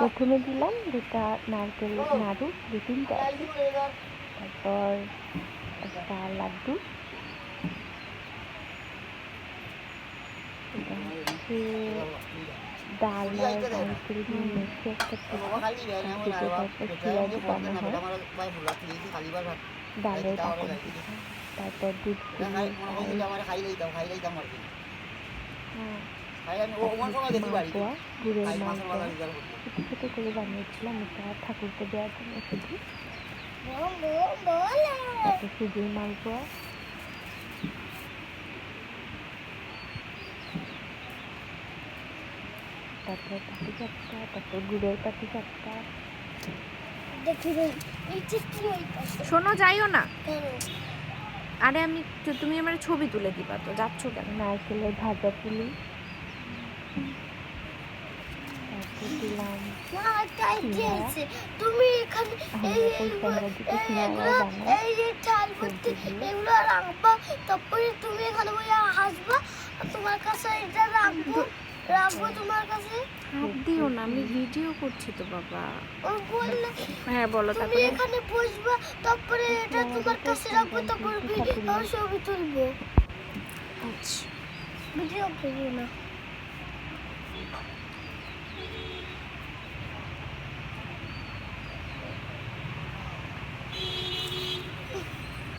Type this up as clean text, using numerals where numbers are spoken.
প্রথমে দিলাম দুটা নারকেল নাড়ু, 2-3টা আছে, তারপর একটা লাড্ডু, এটা হচ্ছে ডাল আর নারকেল দিয়ে মেখে একটা পিঠা, তারপর শিরা ডুবানো হয়, ডালের পাকন পিঠা, তারপর দুধ পুলি, মালপোয়া, গুড়ের মালপোয়া ছোটো ছোটো করে বানিয়েছিলাম, এটা ঠাকুরকে দেওয়ার জন্য শুধু। তারপর সুজির মালপোয়া, তারপর পাটিসাপটা, তারপর গুড়ের পাটিসাপটা। শোনো, যাইও না। আরে তুমি আমার ছবি তুলে দিবা তো, যাচ্ছ কেন? নারকেলের ভাজা পুলি, তারপর দিলাম তুমি এখানে এগুলো রাখবা, তারপরে তুমি এখানে বসে হাসবা, তোমার কাছে এটা রাখবো তোমার কাছে। হাত দিও না, আমি ভিডিও করছি তো বাবা। বললে হ্যাঁ বলো। তুমি এখানে বসবা, তারপরে এটা তোমার কাছে রাখবো, তারপরে ছবি তুলবো। আচ্ছা, ভিডিও করবো না।